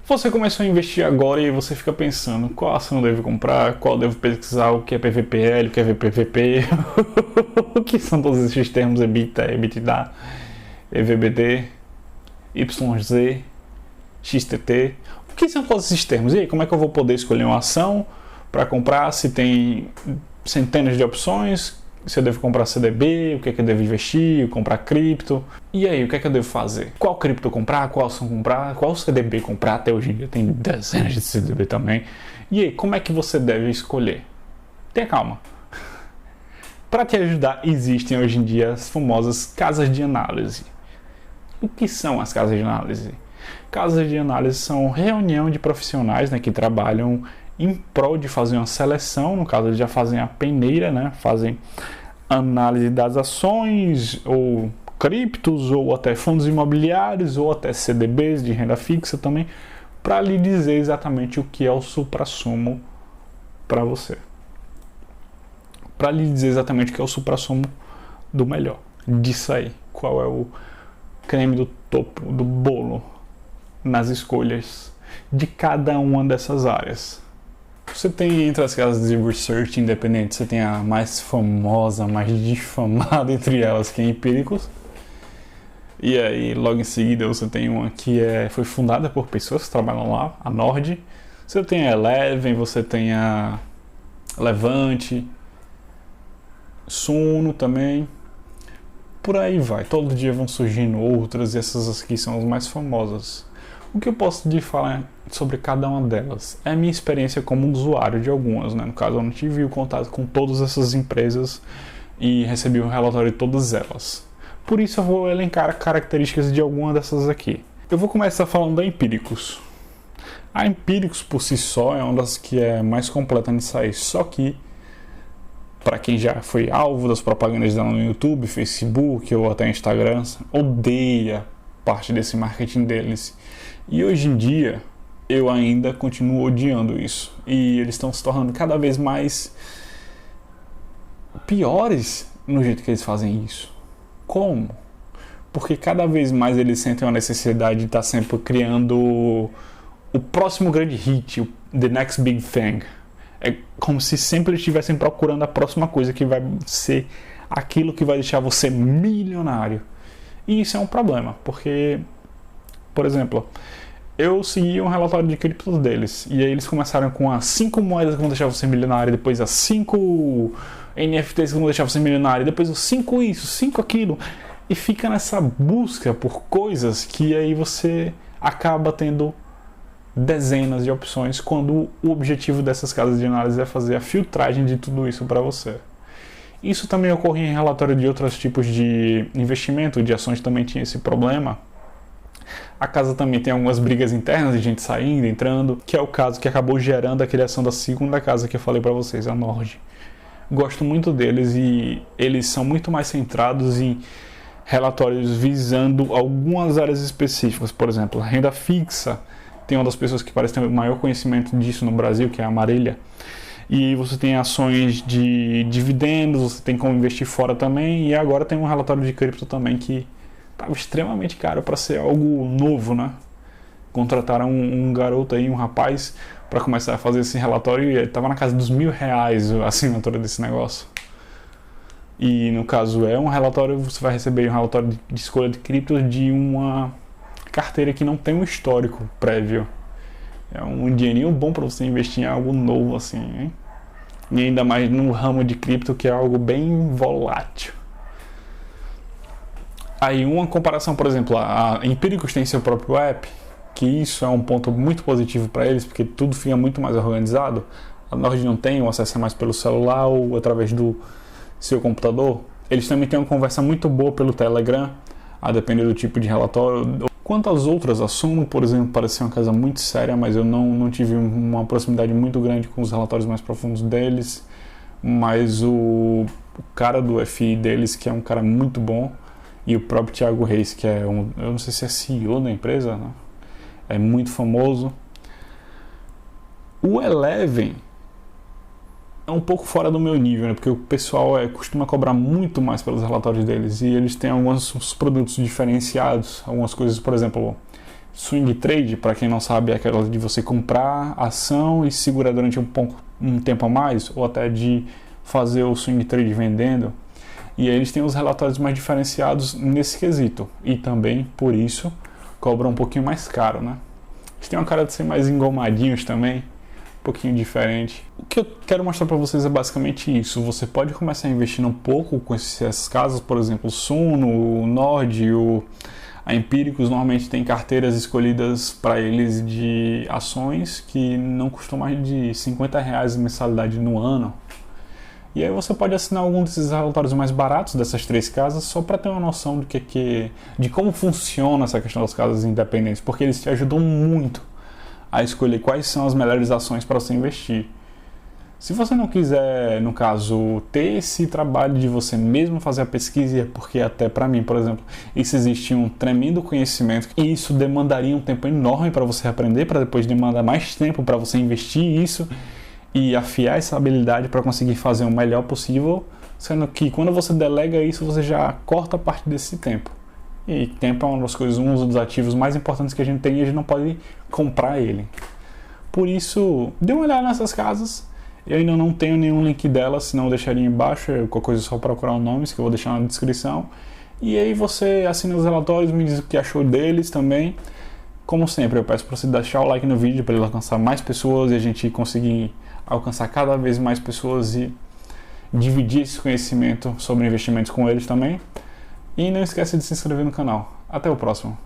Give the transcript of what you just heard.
Você começou a investir agora e você fica pensando qual ação eu devo comprar, qual eu devo pesquisar, o que é PVPL, o que é VPVP, o que são todos esses termos EBITDA, EBITDA, EVBD, YZ, XTT. O que são todos esses termos? E aí, como é que eu vou poder escolher uma ação para comprar se tem centenas de opções? Se eu devo comprar CDB, o que é que eu devo investir, comprar cripto. E aí, o que é que eu devo fazer? Qual cripto comprar, qual ação comprar, qual CDB comprar? Até hoje em dia tem dezenas de CDB também. E aí, como é que você deve escolher? Tenha calma. Para te ajudar, existem hoje em dia as famosas casas de análise. O que são as casas de análise? Casas de análise são reunião de profissionais, né, que trabalham em prol de fazer uma seleção. No caso, eles já fazem a peneira, né, fazem análise das ações, ou criptos, ou até fundos imobiliários, ou até CDBs de renda fixa também, para lhe dizer exatamente o que é o suprassumo para você. Para lhe dizer exatamente o que é o suprassumo do melhor, disso aí. Qual é o creme do topo, do bolo, nas escolhas de cada uma dessas áreas. Você tem entre as casas de research independente, você tem a mais famosa, mais difamada entre elas, que é Empíricos. E aí, logo em seguida, você tem uma que foi fundada por pessoas que trabalham lá, a Nord. Você tem a Eleven, você tem a Levante, Suno também. Por aí vai, todo dia vão surgindo outras e essas aqui são as mais famosas. O que eu posso te falar sobre cada uma delas? É a minha experiência como usuário de algumas, né? No caso, eu não tive o contato com todas essas empresas e recebi um relatório de todas elas. Por isso eu vou elencar características de alguma dessas aqui. Eu vou começar falando da Empíricos. A Empíricos por si só é uma das que é mais completa nisso aí, só que para quem já foi alvo das propagandas dela no YouTube, Facebook ou até Instagram, odeia parte desse marketing deles. E hoje em dia, eu ainda continuo odiando isso. E eles estão se tornando cada vez mais piores no jeito que eles fazem isso. Como? Porque cada vez mais eles sentem a necessidade de estar sempre criando o próximo grande hit, the next big thing. É como se sempre eles estivessem procurando a próxima coisa que vai ser aquilo que vai deixar você milionário. E isso é um problema, porque, por exemplo, eu segui um relatório de criptos deles, e aí eles começaram com as 5 moedas que vão deixar você milionário, depois as 5 NFTs que vão deixar você milionário, depois os 5 isso, 5 aquilo, e fica nessa busca por coisas que aí você acaba tendo dezenas de opções, quando o objetivo dessas casas de análise é fazer a filtragem de tudo isso para você. Isso também ocorre em relatório de outros tipos de investimento, de ações também tinha esse problema. A casa também tem algumas brigas internas de gente saindo, entrando, que é o caso que acabou gerando a criação da segunda casa que eu falei para vocês, a Nord. Gosto muito deles e eles são muito mais centrados em relatórios visando algumas áreas específicas. Por exemplo, a renda fixa. Tem uma das pessoas que parece ter o maior conhecimento disso no Brasil, que é a Marília. E você tem ações de dividendos, você tem como investir fora também. E agora tem um relatório de cripto também que estava extremamente caro para ser algo novo, né? Contrataram um garoto aí, um rapaz, para começar a fazer esse relatório e ele estava na casa dos R$1.000 a assinatura desse negócio. E no caso é um relatório, você vai receber um relatório de escolha de criptos de uma carteira que não tem um histórico prévio. É um dinheirinho bom para você investir em algo novo assim, hein? E ainda mais no ramo de cripto, que é algo bem volátil. Aí uma comparação, por exemplo, a Empíricos tem seu próprio app, que isso é um ponto muito positivo para eles, porque tudo fica muito mais organizado. A Nord não tem, o acesso é mais pelo celular ou através do seu computador. Eles também têm uma conversa muito boa pelo Telegram, a depender do tipo de relatório. Quanto às outras, a Suno, por exemplo, parece ser uma casa muito séria, mas eu não tive uma proximidade muito grande com os relatórios mais profundos deles. Mas o cara do FI deles, que é um cara muito bom, e o próprio Thiago Reis, que é eu não sei se é CEO da empresa, né? É muito famoso. O Eleven é um pouco fora do meu nível, né? Porque o pessoal costuma cobrar muito mais pelos relatórios deles, e eles têm alguns produtos diferenciados, algumas coisas, por exemplo, Swing trade, para quem não sabe, é aquela de você comprar ação e segurar durante um tempo a mais, ou até de fazer o swing trade vendendo. E aí eles têm os relatórios mais diferenciados nesse quesito. E também, por isso, cobram um pouquinho mais caro, né? Eles têm uma cara de ser mais engomadinhos também, um pouquinho diferente. O que eu quero mostrar para vocês é basicamente isso. Você pode começar investindo um pouco com essas casas, por exemplo, o Suno, o Nord, a Empíricos normalmente tem carteiras escolhidas para eles de ações que não custam mais de R$50 de mensalidade no ano. E aí você pode assinar algum desses relatórios mais baratos dessas 3 casas só para ter uma noção de como funciona essa questão das casas independentes, porque eles te ajudam muito a escolher quais são as melhores ações para você investir. Se você não quiser, no caso, ter esse trabalho de você mesmo fazer a pesquisa, porque até para mim, por exemplo, isso existe um tremendo conhecimento e isso demandaria um tempo enorme para você aprender, para depois demandar mais tempo para você investir isso e afiar essa habilidade para conseguir fazer o melhor possível, sendo que quando você delega isso, você já corta parte desse tempo. E tempo é uma das coisas, um dos ativos mais importantes que a gente tem e a gente não pode comprar ele. Por isso, dê uma olhada nessas casas. Eu ainda não tenho nenhum link delas, senão eu deixaria embaixo, qualquer coisa é só procurar os nomes, que eu vou deixar na descrição. E aí você assina os relatórios, me diz o que achou deles também. Como sempre, eu peço para você deixar o like no vídeo para ele alcançar mais pessoas e a gente conseguir alcançar cada vez mais pessoas e dividir esse conhecimento sobre investimentos com eles também. E não esqueça de se inscrever no canal. Até o próximo.